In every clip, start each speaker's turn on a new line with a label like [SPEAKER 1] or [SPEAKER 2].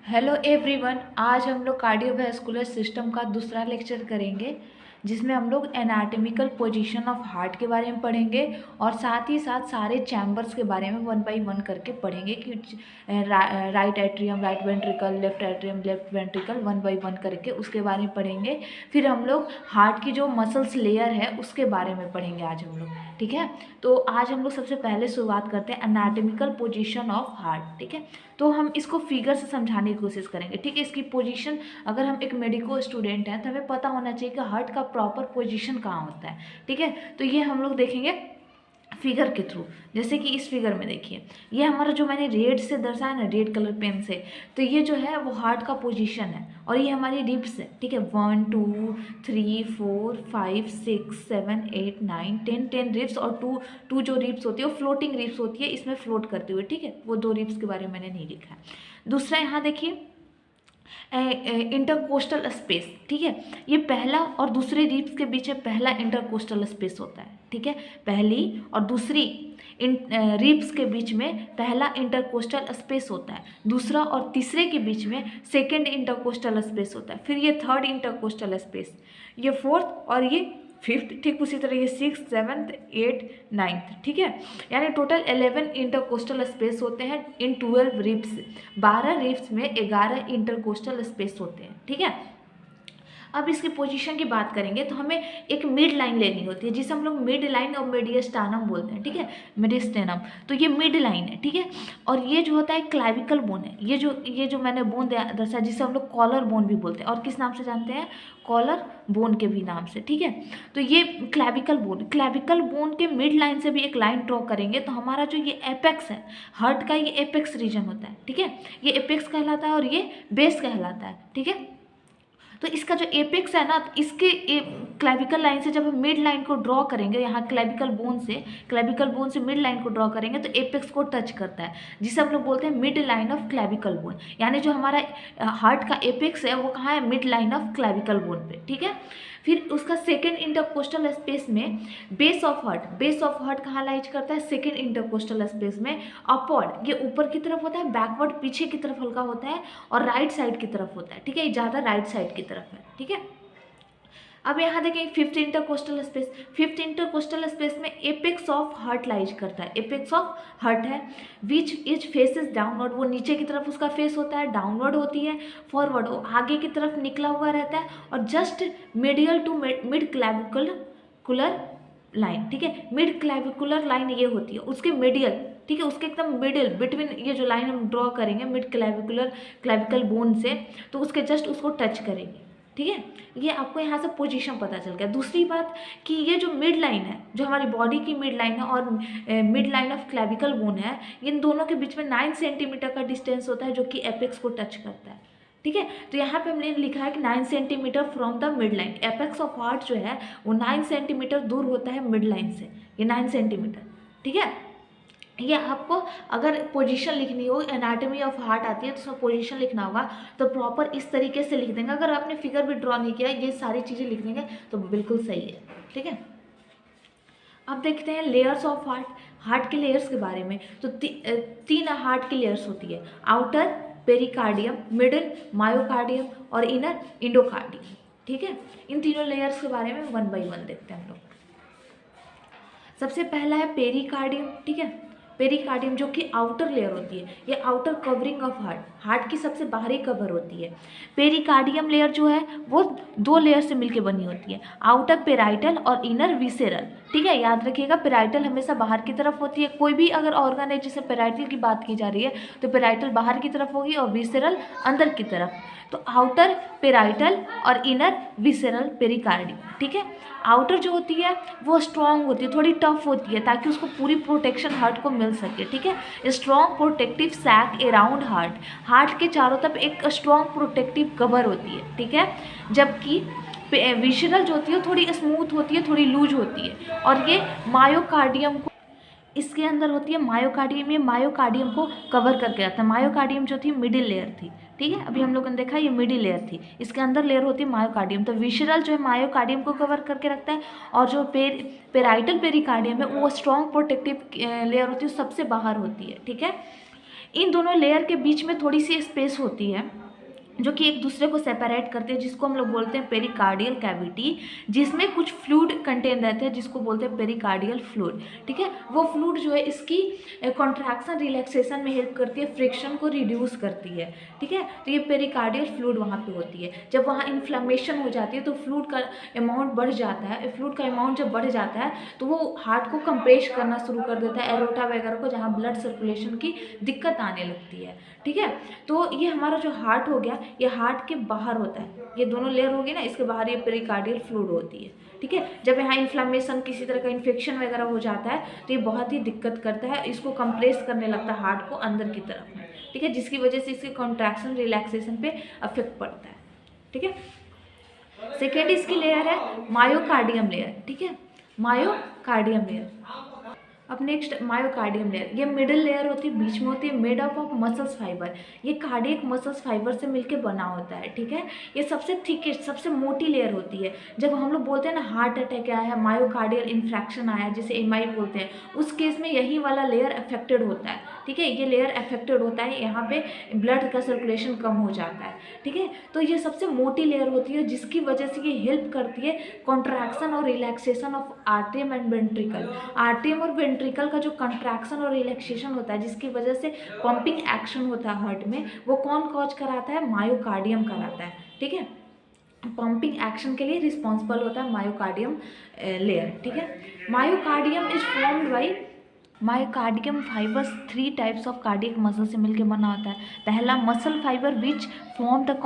[SPEAKER 1] Hello everyone. आज हम लोग कार्डियोवैस्कुलर सिस्टम का दूसरा लेक्चर करेंगे, जिसमें हम लोग एनाटॉमिकल पोजीशन ऑफ हार्ट के बारे में पढ़ेंगे और साथ ही साथ सारे चैम्बर्स के बारे में वन बाय वन करके पढ़ेंगे कि right atrium, right ventricle, left atrium, left ventricle, one by one करके उसके बारे में पढ़ेंगे। फिर हम लोग हार्ट की जो मसल्स लेयर है उसके बारे में पढ़ेंगे आज हम लोग, ठीक है। तो आज हम लोग सबसे पहले शुरुआत करते हैं एनाटॉमिकल पोजीशन ऑफ हार्ट, ठीक है। तो हम इसको फिगर से समझाने की कोशिश करेंगे, ठीक है। इसकी पोजीशन, अगर हम एक मेडिको स्टूडेंट हैं तो हमें पता होना चाहिए कि हार्ट का प्रॉपर पोजीशन कहाँ होता है, ठीक है। तो ये हम लोग देखेंगे फिगर के थ्रू। जैसे कि इस फिगर में देखिए, ये हमारा जो मैंने रेड से दर्शाया ना, रेड कलर पेन से, तो ये जो है वो हार्ट का पोजीशन है और ये हमारी रिब्स है, ठीक है। 1 2 3 4 5 6 7 8 9 10 रिब्स और टू जो रिब्स होती है वो फ्लोटिंग रिब्स होती है, इसमें फ्लोट करते हुए, ठीक है। वो दो रिब्स के बारे में मैंने नहीं लिखा है। दूसरा यहाँ देखिए इंटरकोस्टल स्पेस, ठीक है। ये पहला और दूसरे रिब्स के बीच में पहला इंटरकोस्टल स्पेस होता है, ठीक है। पहली और दूसरी रिब्स के बीच में पहला इंटरकोस्टल स्पेस होता है, दूसरा और तीसरे के बीच में सेकेंड इंटरकोस्टल स्पेस होता है, फिर ये थर्ड इंटरकोस्टल स्पेस, ये फोर्थ और ये फिफ्थ, ठीक उसी तरह ये 6th 7th 8th 9th, ठीक है। यानी टोटल 11 इंटरकोस्टल स्पेस होते हैं इन 12 रिब्स। 12 रिब्स में 11 इंटरकोस्टल स्पेस होते हैं, ठीक है। अब इसकी पोजीशन की बात करेंगे तो हमें एक मिड लाइन लेनी होती है, जिसे हम लोग मिड लाइन और मीडियस्टानम बोलते हैं, ठीक है, मीडियस्टेनम। तो ये मिड लाइन है, ठीक है। और ये जो होता है क्लाविकल बोन है, ये जो मैंने बोन दर्शाया, जिसे हम लोग कॉलर बोन भी बोलते हैं और किस नाम से जानते हैं, कॉलर बोन के भी नाम से, ठीक है। तो ये क्लाविकल बोन के मिड लाइन से भी एक लाइन ड्रॉ करेंगे तो हमारा जो ये एपेक्स है हार्ट का, ये एपेक्स रीजन होता है, ठीक है। ये एपेक्स कहलाता है और ये बेस कहलाता है, ठीक है। तो इसका जो एपेक्स है ना, इसके क्लेविकल लाइन से जब हम मिड लाइन को ड्रॉ करेंगे, यहाँ क्लेविकल बोन से मिड लाइन को ड्रॉ करेंगे तो एपेक्स को टच करता है, जिसे हम लोग बोलते हैं mid line of clavicle bone. यानी जो हमारा हार्ट का एपेक्स है वो कहाँ है, mid line of clavicle bone पे, ठीक है। फिर उसका सेकेंड इंटरकोस्टल स्पेस में बेस ऑफ हार्ट कहाँ लाइज करता है, सेकेंड इंटरकोस्टल स्पेस में अपवर्ड, ये ऊपर की तरफ होता है, बैकवर्ड पीछे की तरफ हल्का होता है और राइट साइड की तरफ होता है, ठीक है। ये ज़्यादा राइट साइड की तरफ है, ठीक है। अब यहाँ देखें फिफ्थ इंटरकोस्टल स्पेस में एपेक्स ऑफ हार्ट लाइज करता है, एपेक्स ऑफ हार्ट है विच इज फेसेस डाउनवर्ड, वो नीचे की तरफ उसका फेस होता है, डाउनवर्ड होती है, फॉरवर्ड वो आगे की तरफ निकला हुआ रहता है, और just medial to mid clavicular line, ठीक है। मिड क्लैविकुलर लाइन ये होती है उसके मीडियल, ठीक है, उसके एकदम मिडिल बिटवीन, ये जो लाइन हम ड्रॉ करेंगे मिड क्लैविकल बोन से, तो उसके जस्ट उसको टच करेंगे, ठीक है। ये आपको यहाँ से पोजीशन पता चल गया। दूसरी बात कि ये जो मिड लाइन है, जो हमारी बॉडी की मिड लाइन है और mid line of clavicle bone है, इन दोनों के बीच में 9 सेंटीमीटर का डिस्टेंस होता है जो कि एपेक्स को टच करता है, ठीक है। तो यहाँ पे हमने लिखा है कि 9 centimetre from the mid line, apex of heart जो है वो 9 सेंटीमीटर दूर होता है मिड लाइन से, ये 9 सेंटीमीटर, ठीक है। ये आपको अगर पोजीशन लिखनी हो, एनाटॉमी ऑफ हार्ट आती है तो उसमें पोजीशन लिखना होगा तो प्रॉपर इस तरीके से लिख देंगे। अगर आपने फिगर भी ड्रॉ नहीं किया, ये सारी चीज़ें लिख देंगे तो बिल्कुल सही है, ठीक है। अब देखते हैं लेयर्स ऑफ हार्ट के लेयर्स के बारे में। तो तीन हार्ट की लेयर्स होती है, आउटर पेरिकार्डियम, मिडिल मायोकार्डियम और इनर इंडोकार्डियम, ठीक है। इन तीनों लेयर्स के बारे में वन बाई वन देखते हैं हम लोग। सबसे पहला है पेरिकार्डियम, ठीक है। पेरिकार्डियम जो कि आउटर लेयर होती है, ये आउटर कवरिंग ऑफ हार्ट की सबसे बाहरी कवर होती है। पेरिकार्डियम लेयर जो है वो दो लेयर से मिलकर बनी होती है, आउटर पेराइटल और इनर विसेरल, ठीक है। याद रखिएगा पेराइटल हमेशा बाहर की तरफ होती है, कोई भी अगर ऑर्गन है जिसे पेराइटल की बात की जा रही है तो पेराइटल बाहर की तरफ होगी और विसेरल अंदर की तरफ। तो आउटर पेराइटल और इनर विसेरल पेरिकार्डियम, ठीक है। आउटर जो होती है वो स्ट्रॉन्ग होती है, थोड़ी टफ होती है, ताकि उसको पूरी प्रोटेक्शन हार्ट को मिल सके, ठीक है। Strong protective sac around heart के चारों तरफ एक स्ट्रॉन्ग प्रोटेक्टिव कवर होती है, ठीक है। जबकि विसरल जो होती है थोड़ी स्मूथ होती है, थोड़ी लूज होती है, और ये मायोकार्डियम को इसके अंदर होती है मायोकार्डियम, ये मायोकार्डियम को कवर करके रखता है। मायोकार्डियम जो थी मिडिल लेयर थी, ठीक है। अभी हम लोगों ने देखा ये मिडिल लेयर थी, इसके अंदर लेयर होती है मायोकार्डियम। तो विसरल जो है मायोकार्डियम को कवर करके रखता है, और जो पेराइटल पेरिकार्डियम है वो स्ट्रॉन्ग प्रोटेक्टिव लेयर होती है, सबसे बाहर होती है, ठीक है। इन दोनों लेयर के बीच में थोड़ी सी स्पेस होती है जो कि एक दूसरे को सेपरेट करते हैं, जिसको हम लोग बोलते हैं पेरिकार्डियल कैविटी, जिसमें कुछ फ्लूइड कंटेन रहते हैं जिसको बोलते हैं पेरिकार्डियल फ्लूइड। ठीक है, वो फ्लूइड जो है इसकी कॉन्ट्रैक्शन रिलैक्सेशन में हेल्प करती है, फ्रिक्शन को रिड्यूस करती है। ठीक है, तो ये पेरिकार्डियल फ्लूइड वहाँ पे होती है। जब वहाँ इन्फ्लेमेशन हो जाती है तो फ्लूइड का अमाउंट बढ़ जाता है। फ्लूइड का अमाउंट जब बढ़ जाता है तो वो हार्ट को कंप्रेस करना शुरू कर देता है, एरोटा वगैरह को, जहाँ ब्लड सर्कुलेशन की दिक्कत आने लगती है। ठीक है, तो ये हमारा जो हार्ट हो गया, ये हार्ट के बाहर होता है। ये दोनों लेयर हो गई ना, इसके बाहर ये पेरिकार्डियल फ्लूइड होती है। ठीक है, जब यहाँ इन्फ्लेमेशन, किसी तरह का इन्फेक्शन वगैरह हो जाता है तो ये बहुत ही दिक्कत करता है, इसको कंप्रेस करने लगता है हार्ट को अंदर की तरफ में। ठीक है, जिसकी वजह से इसके कॉन्ट्रैक्शन रिलैक्सेशन पे अफेक्ट पड़ता है। ठीक है, सेकेंड इसकी लेयर है मायोकार्डियम लेयर। ठीक है, मायोकार्डियम लेयर। अब नेक्स्ट मायोकार्डियम लेयर, ये मिडिल लेयर होती है, बीच में होती है, made up of muscles fibre. ये कार्डियक मसल्स फाइबर से मिलकर बना होता है। ठीक है, ये सबसे थिकेस्ट, सबसे मोटी लेयर होती है। जब हम लोग बोलते हैं ना हार्ट अटैक आया है, मायोकार्डियल इन्फ्रैक्शन आया है, जिसे एमआई बोलते हैं, उस केस में यही वाला लेयर अफेक्टेड होता है। ठीक है, ये लेयर अफेक्टेड होता है, यहाँ पे ब्लड का सर्कुलेशन कम हो जाता है। ठीक है, तो ये सबसे मोटी लेयर होती है, जिसकी वजह से ये हेल्प करती है कॉन्ट्रैक्शन और relaxation of atrium and ventricle. Atrium और वेंट्रिकल का जो कंट्रैक्शन और रिलैक्सेशन होता है, जिसकी वजह से पंपिंग एक्शन होता है हार्ट में, वो कौन कॉज कराता है? मायोकार्डियम कराता है। ठीक है, पंपिंग एक्शन के लिए रिस्पॉन्सिबल होता है मायोकार्डियम लेयर। ठीक है, myocardium is formed by myocardium fibres 3 types of cardiac muscle से मिलकर बना होता है। पहला muscle fibre which form the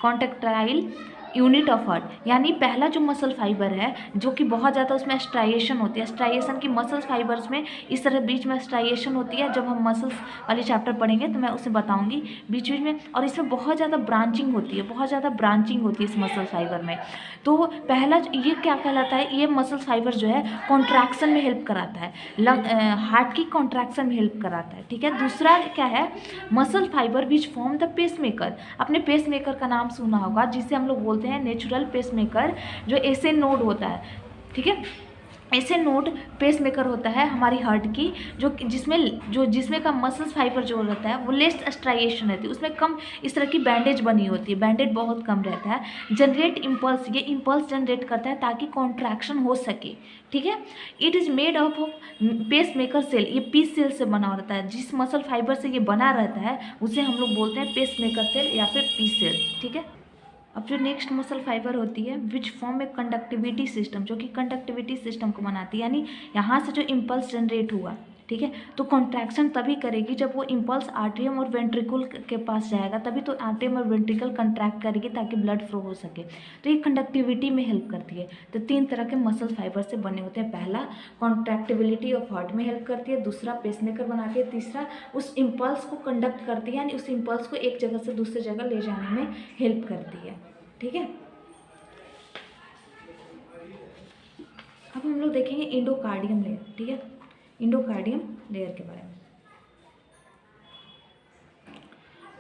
[SPEAKER 1] contractile unit of heart, यानी पहला जो मसल फाइबर है जो कि बहुत ज़्यादा उसमें स्ट्राइएशन होती है। स्ट्राइएशन की मसल्स फाइबर्स में इस तरह बीच में स्ट्राइएशन होती है। जब हम मसल्स वाले चैप्टर पढ़ेंगे तो मैं उसे बताऊंगी बीच बीच में। और इसमें बहुत ज़्यादा ब्रांचिंग होती है, बहुत ज़्यादा ब्रांचिंग होती है इस मसल फाइबर में। तो पहला ये क्या कहलाता है? ये मसल फाइबर जो है कॉन्ट्रैक्शन में हेल्प कराता है, हार्ट की कॉन्ट्रैक्शन में हेल्प कराता है। ठीक है, दूसरा क्या है? Muscle fibre which form the pacemaker. अपने पेसमेकर का नाम सुना होगा, जिसे हम लोग बोलते हैं नेचुरल पेसमेकर, जो ऐसे नोड होता है। ठीक है, ऐसे नोड पेसमेकर होता है हमारी हार्ट की, जिसमें का मसल्स फाइबर जो रहता है वो लेस स्ट्राइएशन रहती है, उसमें कम इस तरह की बैंडेज बनी होती है, बैंडेज बहुत कम रहता है। जनरेट इम्पल्स, ये इम्पल्स जनरेट करता है ताकि कॉन्ट्रैक्शन हो सके। ठीक है, it is made up of pacemaker cell, ये पीस सेल से बना रहता है। जिस मसल फाइबर से ये बना रहता है उसे हम लोग बोलते हैं पेसमेकर सेल या फिर पीस सेल। ठीक है, अब जो नेक्स्ट मसल फाइबर होती है which form A conductivity system, जो कि कंडक्टिविटी सिस्टम को बनाती है, यानी यहाँ से जो इम्पल्स जनरेट हुआ, ठीक है, तो कॉन्ट्रैक्शन तभी करेगी जब वो इम्पल्स आर्टरियम और वेंट्रिकल के पास जाएगा, तभी तो आर्टरियम और वेंट्रिकल कंट्रैक्ट करेगी ताकि ब्लड फ्लो हो सके। तो ये कंडक्टिविटी में हेल्प करती है। तो 3 तरह के मसल फाइबर से बने होते हैं। पहला कॉन्ट्रैक्टिबिलिटी ऑफ हार्ट में हेल्प करती है, दूसरा पेसमेकर बनाती है, तीसरा उस इम्पल्स को कंडक्ट करती है, यानी उस इम्पल्स को एक जगह से दूसरी जगह ले जाने में हेल्प करती है। ठीक है, अब हम लोग देखेंगे इंडोकार्डियम लेयर। ठीक है, इंडोकार्डियम लेयर के बारे में।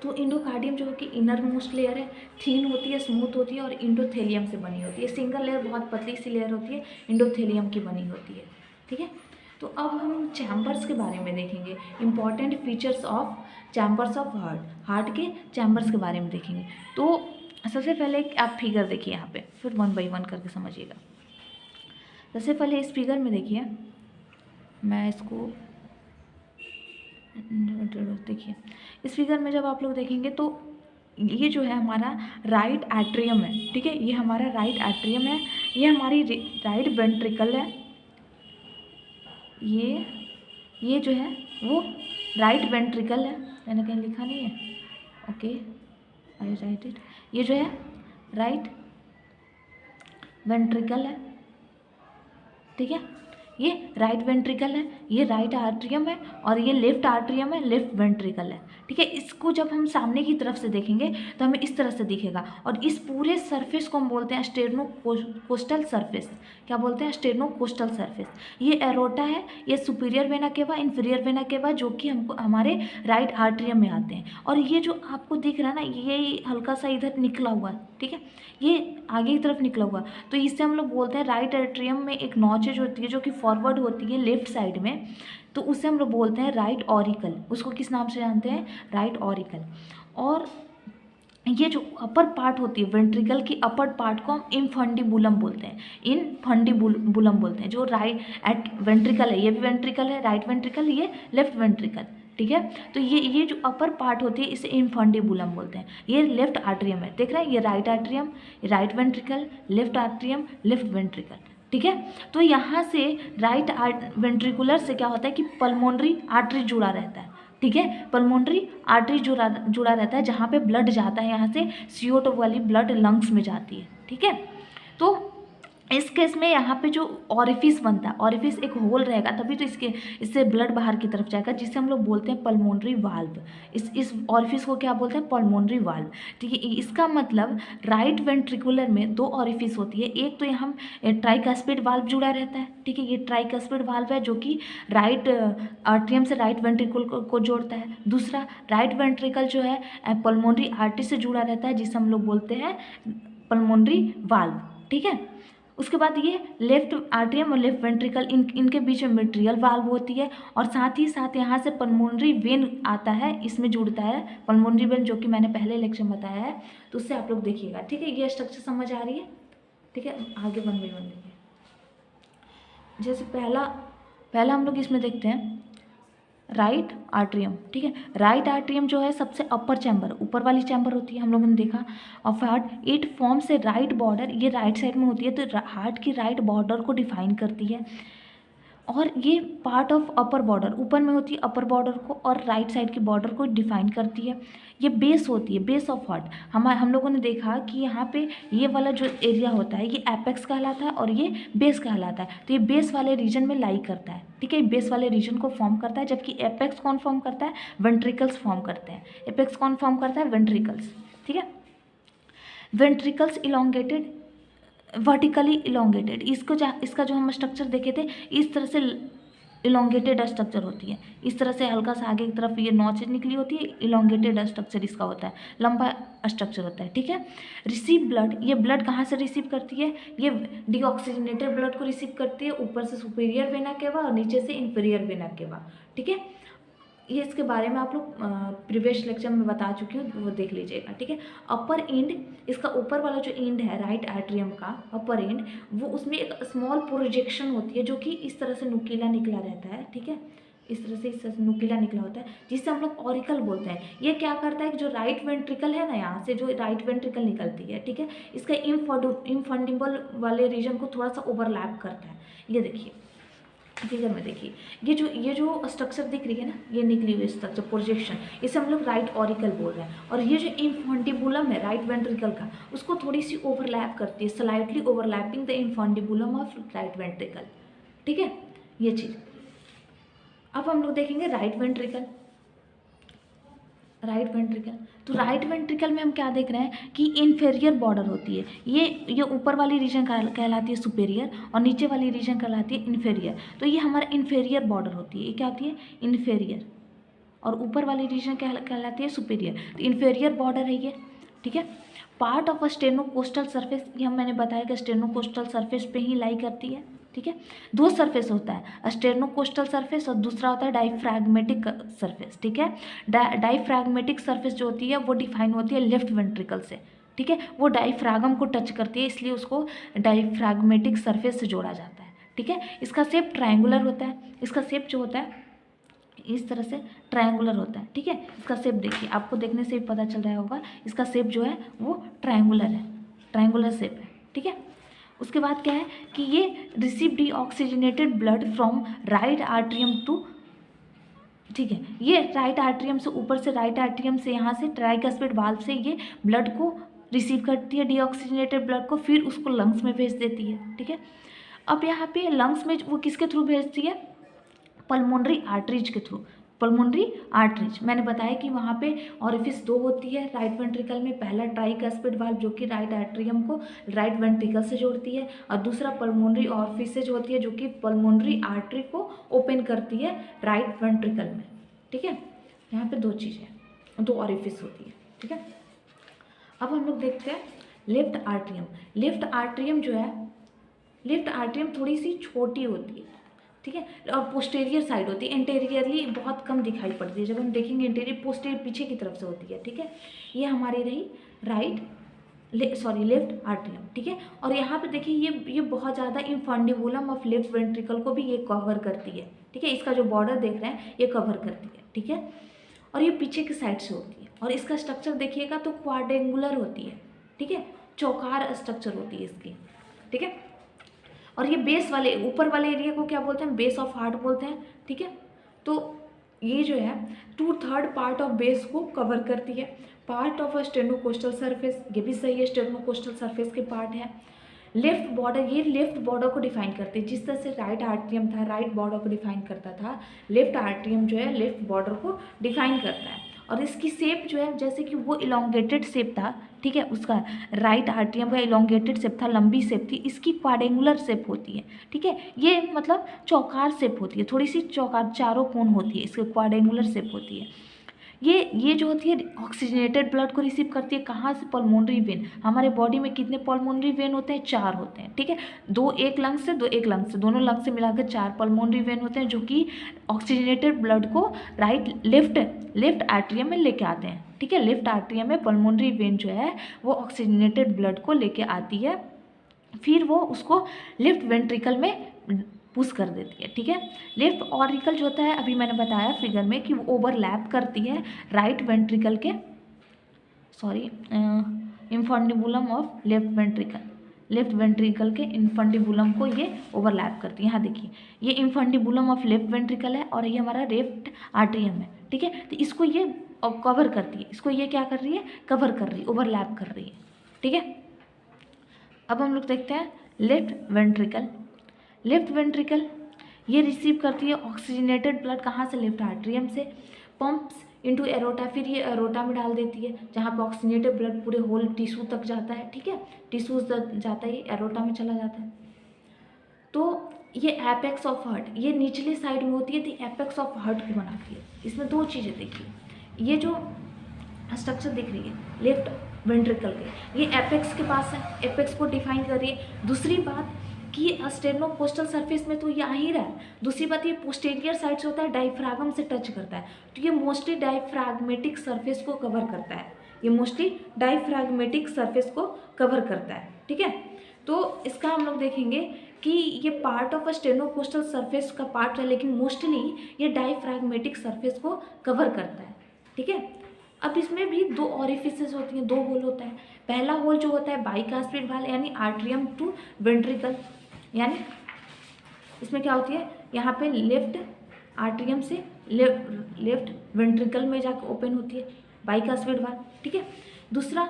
[SPEAKER 1] तो इंडोकार्डियम जो है कि इनर मोस्ट लेयर है, थीन होती है, स्मूथ होती है और इंडोथेलियम से बनी होती है। सिंगल लेयर बहुत पतली सी लेयर होती है, इंडोथेलियम की बनी होती है। ठीक है, तो अब हम चैम्बर्स के बारे में देखेंगे, important features of chambers of heart के चैम्बर्स के बारे में देखेंगे। तो सबसे पहले आप फिगर देखिए यहाँ पे, फिर 1 बाई 1 करके समझिएगा। सबसे पहले इस फिगर में देखिए, मैं इसको देखिए, इस फिगर में जब आप लोग देखेंगे तो ये जो है हमारा राइट एट्रियम है। ठीक है, ये हमारा राइट एट्रियम है, ये हमारी राइट वेंट्रिकल है, ये जो है वो राइट वेंट्रिकल है। मैंने कहीं लिखा नहीं है, ओके आई राइट इट। ये जो है राइट वेंट्रिकल है। ठीक है, ये राइट वेंट्रिकल है, ये राइट आर्ट्रियम है और ये लेफ्ट आर्ट्रियम है, लेफ्ट वेंट्रिकल है। ठीक है, इसको जब हम सामने की तरफ से देखेंगे तो हमें इस तरह से दिखेगा। और इस पूरे सरफेस को हम बोलते हैं स्टेर्नोकोस्टल सरफेस। क्या बोलते हैं? स्टेर्नोकोस्टल सरफेस। ये एरोटा है, ये superior vena cava, inferior vena cava, जो कि हमको हमारे राइट आर्ट्रियम में आते हैं। और ये जो आपको दिख रहा है ना, ये हल्का सा इधर निकला हुआ है। ठीक है, ये आगे की तरफ निकला हुआ, तो इससे हम लोग बोलते हैं राइट एट्रियम में एक नॉचेज होती है जो कि फॉरवर्ड होती है लेफ्ट साइड में। तो उसे हम लोग बोलते हैं राइट ऑरिकल। उसको किस नाम से जानते हैं? Right auricle. और ये जो अपर पार्ट होती है वेंट्रिकल की, अपर पार्ट को हम इनफंडिबुलम बोलते हैं, इनफंडिबुलम बोलते हैं। जो राइट एट वेंट्रिकल है, ये भी वेंट्रिकल है, राइट वेंट्रिकल, ये लेफ्ट वेंट्रिकल, ठीक है। तो ये जो अपर पार्ट होती है इसे इनफंडिबुलम बोलते हैं। ये लेफ्ट आर्ट्रियम है, देख रहे हैं, ये right atrium, right ventricle, left atrium, left ventricle, ठीक है। तो यहाँ से राइट वेंट्रिकुलर से क्या होता है कि पल्मोनरी आर्टरी जुड़ा रहता है, ठीक है। पल्मोनरी आर्टरी जुड़ा रहता है, जहाँ पे ब्लड जाता है, यहाँ से CO2 वाली ब्लड लंग्स में जाती है, ठीक है। तो इस केस में यहाँ पे जो ऑरिफिस बनता है, ऑरिफिस एक होल रहेगा, तभी तो इससे ब्लड बाहर की तरफ जाएगा, जिसे हम लोग बोलते हैं पल्मोनरी वाल्व। इस ऑरिफिस को क्या बोलते हैं? पल्मोनरी वाल्व, ठीक है। इसका मतलब राइट वेंट्रिकुलर में दो ऑरिफिस होती है। एक तो यहाँ ट्राइकस्पिड वाल्व जुड़ा रहता है, ठीक है, ये ट्राइकस्पिड वाल्व है जो कि राइट आर्ट्रियम से राइट वेंट्रिकल को जोड़ता है। दूसरा राइट वेंट्रिकल जो है पल्मोनरी आर्टरी से जुड़ा रहता है, जिसे हम लोग बोलते हैं पल्मोनरी वाल्व, ठीक है। उसके बाद ये लेफ्ट आर्ट्रियम और लेफ्ट वेंट्रिकल, इनके बीच में मिट्रियल वाल्व होती है, और साथ ही साथ यहाँ से पल्मोनरी वेन आता है, इसमें जुड़ता है पल्मोनरी वेन, जो कि मैंने पहले लेक्चर में बताया है, तो उससे आप लोग देखिएगा, ठीक है। ये स्ट्रक्चर समझ आ रही है, ठीक है। आगे 1 बाय 1 देखिए। जैसे पहला हम लोग इसमें देखते हैं राइट आर्ट्रियम, ठीक है। राइट आर्ट्रियम जो है सबसे अपर चैम्बर, ऊपर वाली चैम्बर होती है, हम लोगों ने देखा। Of heart it forms a right border, ये राइट साइड में होती है, तो हार्ट की राइट बॉर्डर को डिफाइन करती है। और ये पार्ट ऑफ अपर बॉर्डर, ऊपर में होती है अपर बॉर्डर को, और राइट साइड की बॉर्डर को डिफाइन करती है। ये बेस होती है, बेस ऑफ हार्ट। हम लोगों ने देखा कि यहाँ पे ये वाला जो एरिया होता है ये एपेक्स कहलाता है, और ये बेस कहलाता है। तो ये बेस वाले रीजन में लाई करता है, ठीक है, बेस वाले रीजन को फॉर्म करता है, जबकि एपेक्स कौन फॉर्म करता है? वेंट्रिकल्स फॉर्म करते हैं। एपेक्स कौन फॉर्म करता है? वेंट्रिकल्स, ठीक है। वेंट्रिकल्स इलोंगेटेड, वर्टिकली इलोंगेटेड, इसका जो हम स्ट्रक्चर देखे थे, इस तरह से इलोंगेटेड स्ट्रक्चर होती है। इस तरह से हल्का सा आगे की तरफ ये नॉच निकली होती है, इलोंगेटेड स्ट्रक्चर इसका होता है, लंबा स्ट्रक्चर होता है, ठीक है। रिसीव ब्लड, ये ब्लड कहाँ से रिसीव करती है? ये डीऑक्सीजनेटेड ब्लड को रिसीव करती है, ऊपर से सुपीरियर वेना केवा और नीचे से इंफीरियर वेना केवा, ठीक है। ये इसके बारे में आप लोग प्रीवियस लेक्चर में बता चुकी हूँ, वो देख लीजिएगा, ठीक है। अपर एंड, इसका ऊपर वाला जो एंड है राइट आर्ट्रियम का अपर एंड, वो उसमें एक स्मॉल प्रोजेक्शन होती है, जो कि इस तरह से नुकीला निकला रहता है, ठीक है। इस तरह से नुकीला निकला होता है, जिससे हम लोग ऑरिकल बोलते हैं। ये क्या करता है कि जो राइट वेंट्रिकल है ना, यहाँ से जो राइट वेंट्रिकल निकलती है, ठीक है, इसका इनफंडिबल वाले रीजन को थोड़ा सा ओवरलैप करता है। ये देखिए फिगर में, देखिए ये जो स्ट्रक्चर दिख रही है ना, ये निकली हुई स्ट्रक्चर प्रोजेक्शन, इसे हम लोग राइट ऑरिकल बोल रहे हैं। और ये जो इनफंडिबुलम है राइट वेंट्रिकल का, उसको थोड़ी सी ओवरलैप करती है, slightly overlapping the infundibulum of right ventricle, ठीक है, ये चीज़। अब हम लोग देखेंगे राइट वेंट्रिकल। तो राइट वेंट्रिकल में हम क्या देख रहे हैं कि इन्फेरियर बॉर्डर होती है, ये ऊपर वाली रीजन कहलाती है सुपेरियर, और नीचे वाली रीजन कहलाती है इन्फेरियर। तो ये हमारा इन्फेरियर बॉर्डर होती है, ये क्या होती है? इन्फेरियर। और ऊपर वाली रीजन कहलाती है सुपेरियर। तो इन्फेरियर बॉर्डर है ये, ठीक है। पार्ट ऑफ अ स्टेनोकोस्टल सरफेस, ये मैंने बताया कि स्टेनोकोस्टल सरफेस पे ही लाई करती है, ठीक है। दो सरफेस होता है, स्टेनोकोस्टल सरफेस और दूसरा होता है डाइफ्रैग्मेटिक सरफेस, ठीक है। डाइफ्रैग्मेटिक सरफेस जो होती है वो डिफाइन होती है लेफ्ट वेंट्रिकल से, ठीक है। वो डाइफ्रागम को टच करती है, इसलिए उसको डाइफ्रैग्मेटिक सरफेस से जोड़ा जाता है, ठीक है। इसका शेप ट्रायंगुलर होता है, इसका शेप जो होता है इस तरह से ट्रायंगुलर होता है, ठीक है। इसका शेप देखिए, आपको देखने से भी पता चल रहा होगा, इसका शेप जो है वो ट्रायंगुलर है, ट्रायंगुलर शेप है, ठीक है। उसके बाद क्या है कि ये receive deoxygenated blood from right atrium to, ठीक है, ये राइट आर्ट्रियम से, ऊपर से राइट आर्ट्रियम से, यहाँ से ट्राइकस्पिड वाल्व से ये ब्लड को रिसीव करती है, डीऑक्सीजनेटेड ब्लड को, फिर उसको लंग्स में भेज देती है, ठीक है। अब यहाँ पे लंग्स में वो किसके थ्रू भेजती है? पल्मोनरी आर्टरीज के थ्रू, पल्मोनरी आर्टरीज। मैंने बताया कि वहाँ पे ऑरिफिस दो होती है राइट वेंट्रिकल में, पहला ट्राइकस्पिड वाल्व जो कि राइट आर्ट्रियम को राइट वेंट्रिकल से जोड़ती है, और दूसरा पल्मोनरी ऑरिफिस होती है जो कि पल्मोनरी आर्टरी को ओपन करती है राइट वेंट्रिकल में, ठीक है। यहाँ पे दो चीज़ें, दो ऑरिफिस होती है, ठीक है। अब हम लोग देखते हैं लेफ्ट आर्ट्रियम। लेफ्ट आर्ट्रियम जो है, लेफ्ट आर्ट्रियम थोड़ी सी छोटी होती है, ठीक है। और पोस्टेरियर साइड होती है, इंटीरियरली बहुत कम दिखाई पड़ती है। जब हम देखेंगे इंटीरियर, पोस्टेरियर पीछे की तरफ से होती है, ठीक है। ये हमारी रही लेफ्ट आर्टरियम, ठीक है। और यहाँ पे देखिए ये बहुत ज़्यादा इंफंडिबुलम ऑफ लेफ्ट वेंट्रिकल को भी ये कवर करती है, ठीक है। इसका जो बॉर्डर देख रहे हैं ये कवर करती है, ठीक है। और ये पीछे की साइड से होती है, और इसका स्ट्रक्चर देखिएगा तो क्वाड्रेंगुलर होती है, ठीक है, चौकार स्ट्रक्चर होती है इसकी, ठीक है। और ये बेस वाले ऊपर वाले एरिया को क्या बोलते हैं, बेस ऑफ हार्ट बोलते हैं, ठीक है। तो ये जो है 2/3 पार्ट ऑफ बेस को कवर करती है। पार्ट ऑफ अ स्टेनोकोस्टल सरफेस, ये भी सही है, स्टेनोकोस्टल सरफेस के पार्ट है। लेफ्ट बॉर्डर, ये लेफ्ट बॉर्डर को डिफाइन करते हैं, जिस तरह से राइट आर्टरियम था राइट बॉर्डर को डिफाइन करता था, लेफ्ट आर्टरियम जो है लेफ्ट बॉर्डर को डिफाइन करता है। और इसकी शेप जो है जैसे कि वो इलोंगेटेड शेप था, ठीक है, उसका राइट आर्टरियम का इलोंगेटेड शेप था, लंबी शेप थी, इसकी क्वाड्रेंगुलर शेप होती है, ठीक है। ये मतलब चौकार शेप होती है, थोड़ी सी चौकार, चारों कोण होती है, इसकी क्वाड्रेंगुलर शेप होती है। ये जो होती है ऑक्सीजनेटेड ब्लड को रिसीव करती है कहाँ से, पल्मोनरी वेन। हमारे बॉडी में कितने पल्मोनरी वेन होते हैं, 4 होते हैं, ठीक है। 2 एक लंग से, 2 एक लंग से, दोनों लंग से मिलाकर 4 पल्मोनरी वेन होते हैं, जो कि ऑक्सीजनेटेड ब्लड को लेफ्ट आर्टरियम में लेके आते हैं, ठीक है। लेफ्ट आर्टरियम में पल्मोनरी वेन जो है वो ऑक्सीजनेटेड ब्लड को लेके आती है, फिर वो उसको लेफ्ट वेंट्रिकल में पुश कर देती है, ठीक है। लेफ्ट ऑरिकल जो होता है, अभी मैंने बताया फिगर में कि वो ओवरलैप करती है राइट वेंट्रिकल के, इंफंडिबुलम ऑफ लेफ्ट वेंट्रिकल के इंफंडिबुलम को ये ओवरलैप करती है। यहाँ देखिए ये इंफंडिबुलम ऑफ लेफ्ट वेंट्रिकल है और ये हमारा लेफ्ट आर्टरियम है, ठीक है। तो इसको ये कवर करती है, इसको ये क्या कर रही है, कवर कर रही है, ओवरलैप कर रही है, ठीक है। अब हम लोग देखते हैं लेफ्ट वेंट्रिकल ये रिसीव करती है ऑक्सीजनेटेड ब्लड कहाँ से, लेफ्ट आर्टरियम से, पंप्स इनटू एरोटा, फिर ये एरोटा में डाल देती है जहाँ पे ऑक्सीजनेटेड ब्लड पूरे होल टिश्यू तक जाता है, ठीक है, टिश्यूज तक जाता है, ये एरोटा में चला जाता है। तो ये एपेक्स ऑफ हार्ट, ये निचले साइड में होती है, तो एपेक्स ऑफ हार्ट को बनाती है। इसमें 2 चीज़ें देखिए, ये जो स्ट्रक्चर दिख रही है लेफ्ट वेंट्रिकल के, ये एपेक्स के पास है, एपेक्स को डिफाइन कर रही है। दूसरी बात कि स्टेनोकोस्टल सरफेस में तो ये आ ही रहा है, दूसरी बात ये पोस्टेरियर साइड से होता है, डायफ्रागम से टच करता है, तो ये मोस्टली डायफ्रागमेटिक सरफेस को कवर करता है, ये मोस्टली डायफ्रागमेटिक सरफेस को कवर करता है, ठीक है। तो इसका हम लोग देखेंगे कि ये पार्ट ऑफ अ स्टेनोकोस्टल सरफेस का पार्ट है, लेकिन मोस्टली ये डायफ्रागमेटिक सरफेस को कवर करता है, ठीक है। अब इसमें भी 2 ऑरिफिसेस होती हैं, 2 होल होता है। पहला होल जो होता है बाइकास्पिड वाल, यानी आर्टरियम टू वेंट्रिकल, यानी इसमें क्या होती है, यहाँ पे लेफ्ट आर्टरियम से लेफ्ट वेंट्रिकल में जाकर ओपन होती है बाइकास्पिड वाल, ठीक है। दूसरा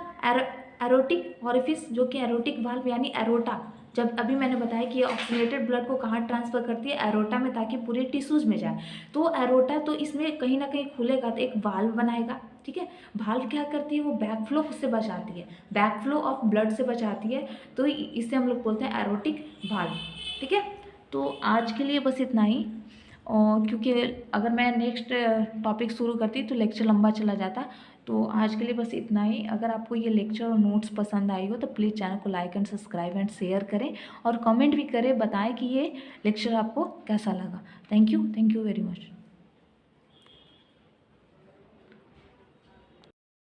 [SPEAKER 1] एरोटिक ऑरिफिस, जो कि एरोटिक वाल्व यानी एरोटा, जब अभी मैंने बताया कि ये ऑक्सीजनेटेड ब्लड को कहाँ ट्रांसफ़र करती है, एरोटा में, ताकि पूरे टिश्यूज़ में जाए। तो एरोटा तो इसमें कहीं ना कहीं खुलेगा तो एक वाल्व बनाएगा, ठीक है। वाल्व क्या करती है, वो बैक फ्लो से बचाती है, बैक फ्लो ऑफ ब्लड से बचाती है, तो इसे हम लोग बोलते हैं एरोटिक वाल्व, ठीक है। तो आज के लिए बस इतना ही, और क्योंकि अगर मैं नेक्स्ट टॉपिक शुरू करती तो लेक्चर लंबा चला जाता, तो आज के लिए बस इतना ही। अगर आपको ये लेक्चर और नोट्स पसंद आई हो तो प्लीज़ चैनल को like and subscribe and share करें, और कमेंट भी करें, बताएं कि ये लेक्चर आपको कैसा लगा। Thank you very much.